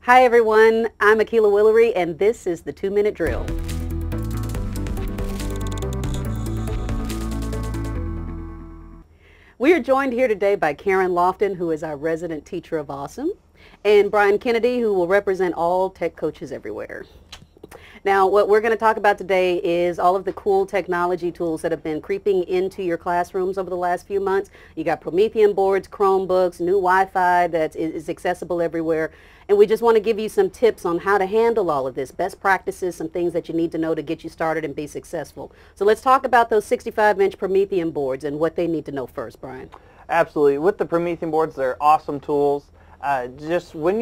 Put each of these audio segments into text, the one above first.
Hi everyone, I'm Akilah Willery and this is the 2-Minute Drill. We are joined here today by Karin who is our resident teacher of awesome, and Brian Kennedy, who will represent all tech coaches everywhere. Now, what we're going to talk about today is all of the cool technology tools that have been creeping into your classrooms over the last few months. You got Promethean boards, Chromebooks, new Wi-Fi that is accessible everywhere. And we just want to give you some tips on how to handle all of this, best practices, some things that you need to know to get you started and be successful. So let's talk about those 65-inch Promethean boards and what they need to know first, Brian. Absolutely. With the Promethean boards, they're awesome tools. Just when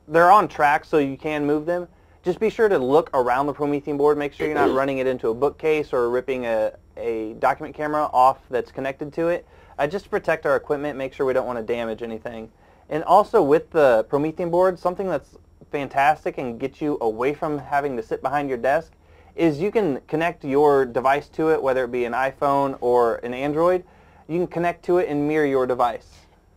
they're on track so you can move them, just be sure to look around the Promethean board. Make sure you're not running it into a bookcase or ripping a document camera off that's connected to it. Just to protect our equipment, make sure we don't want to damage anything. And also with the Promethean board, something that's fantastic and get you away from having to sit behind your desk is you can connect your device to it, whether it be an iPhone or an Android. You can connect to it and mirror your device.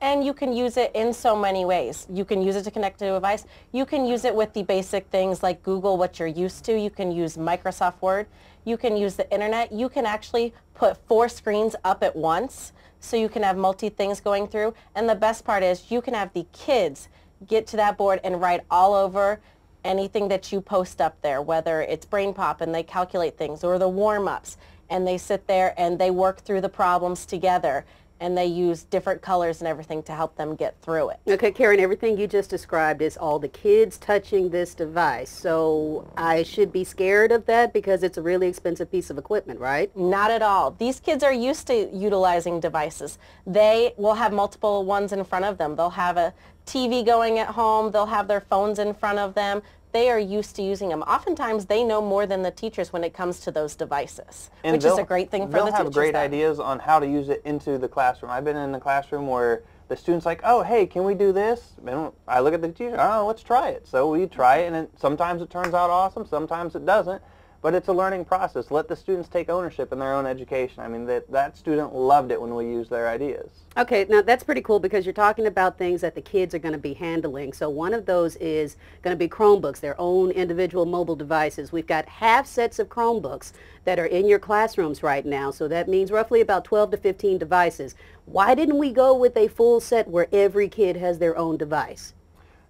And you can use it in so many ways. You can use it to connect to a device. You can use it with the basic things like Google, what you're used to. You can use Microsoft Word. You can use the internet. You can actually put 4 screens up at once, so you can have multi-things going through. And the best part is you can have the kids get to that board and write all over anything that you post up there, whether it's Brain Pop and they calculate things, or the warm-ups, and they sit there and they work through the problems together, and they use different colors and everything to help them get through it. Okay, Karin, everything you just described is all the kids touching this device. So I should be scared of that because it's a really expensive piece of equipment, right? Not at all. These kids are used to utilizing devices. They will have multiple ones in front of them. They'll have a TV going at home. They'll have their phones in front of them. They are used to using them. Oftentimes, they know more than the teachers when it comes to those devices, which is a great thing for the teachers. They'll have great ideas on how to use it into the classroom. I've been in the classroom where the student's like, oh, hey, can we do this? And I look at the teacher, oh, let's try it. So we try it, and sometimes it turns out awesome, sometimes it doesn't. But it's a learning process. Let the students take ownership in their own education. I mean, that student loved it when we used their ideas. Okay, now that's pretty cool because you're talking about things that the kids are going to be handling. So one of those is going to be Chromebooks, their own individual mobile devices. We've got half sets of Chromebooks that are in your classrooms right now. So that means roughly about 12 to 15 devices. Why didn't we go with a full set where every kid has their own device?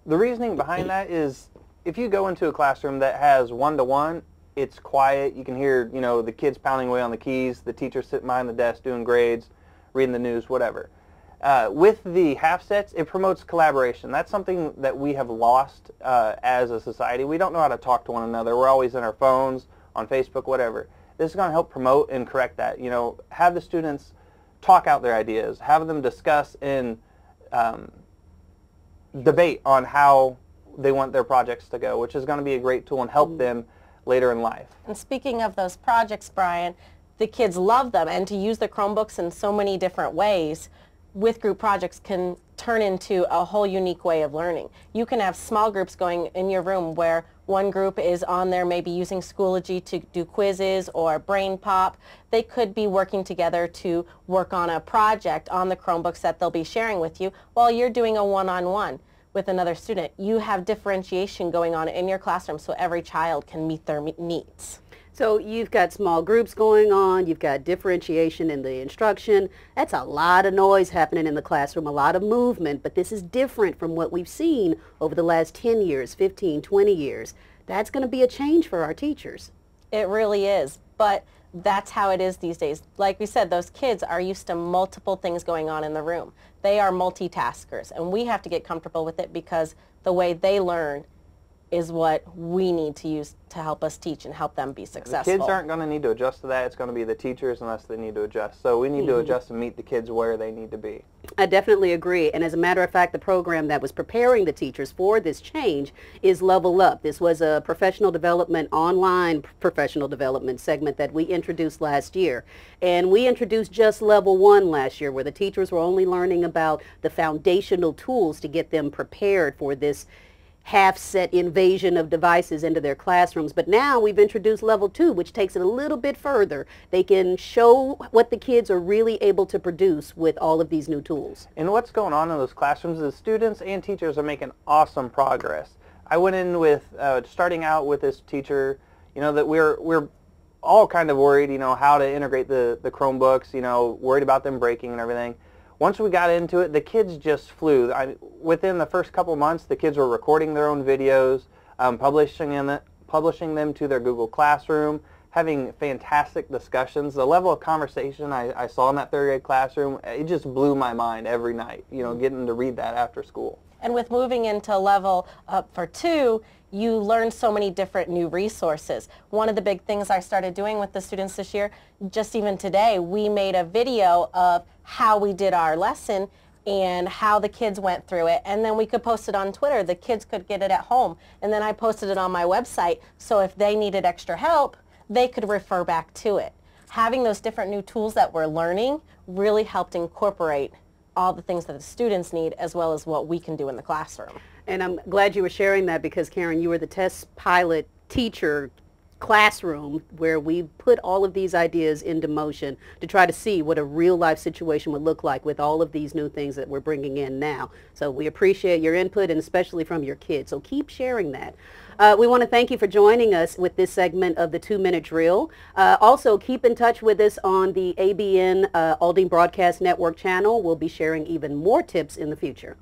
The reasoning behind that is if you go into a classroom that has one-to-one, it's quiet. You can hear, the kids pounding away on the keys, the teacher sitting behind the desk doing grades, reading the news, whatever. With the half sets, it promotes collaboration. That's something that we have lost as a society. We don't know how to talk to one another. We're always in our phones, on Facebook, whatever. This is going to help promote and correct that. Have the students talk out their ideas, have them discuss and debate on how they want their projects to go, which is going to be a great tool and help them later in life. And speaking of those projects, Brian, the kids love them, and to use the Chromebooks in so many different ways with group projects can turn into a whole unique way of learning. You can have small groups going in your room where one group is on there maybe using Schoology to do quizzes or Brain Pop. They could be working together to work on a project on the Chromebooks that they'll be sharing with you while you're doing a one-on-one with another student. You have differentiation going on in your classroom so every child can meet their needs. So you've got small groups going on, you've got differentiation in the instruction. That's a lot of noise happening in the classroom, a lot of movement, but this is different from what we've seen over the last 10 years, 15, 20 years. That's going to be a change for our teachers. It really is, but that's how it is these days. Like we said, those kids are used to multiple things going on in the room. They are multitaskers, and we have to get comfortable with it because the way they learn is what we need to use to help us teach and help them be successful. The kids aren't going to need to adjust to that. It's going to be the teachers unless they need to adjust. So we need to adjust and meet the kids where they need to be. I definitely agree. And as a matter of fact, the program that was preparing the teachers for this change is Level Up. This was a professional development, online professional development segment that we introduced last year. And we introduced just Level 1 last year, where the teachers were only learning about the foundational tools to get them prepared for this half-set invasion of devices into their classrooms. But now we've introduced Level 2, which takes it a little bit further. They can show what the kids are really able to produce with all of these new tools. And what's going on in those classrooms is students and teachers are making awesome progress. I went in with starting out with this teacher, you know, that we're all kind of worried, you know, how to integrate the Chromebooks, you know, worried about them breaking and everything. Once we got into it, the kids just flew. Within the first couple months, the kids were recording their own videos, publishing them to their Google Classroom, having fantastic discussions. The level of conversation I saw in that third grade classroom, it just blew my mind every night, you know, getting to read that after school. And with moving into level up for 2, you learn so many different new resources. One of the big things I started doing with the students this year, just even today, we made a video of how we did our lesson and how the kids went through it, and then we could post it on Twitter. The kids could get it at home, and then I posted it on my website, so if they needed extra help, they could refer back to it. Having those different new tools that we're learning really helped incorporate all the things that the students need as well as what we can do in the classroom. And I'm glad you were sharing that because, Karin, you were the test pilot teacher classroom where we put all of these ideas into motion to try to see what a real life situation would look like with all of these new things that we're bringing in now. So we appreciate your input, and especially from your kids. So keep sharing that. We want to thank you for joining us with this segment of the 2-Minute Drill. Also, keep in touch with us on the ABN Aldine Broadcast Network channel. We'll be sharing even more tips in the future.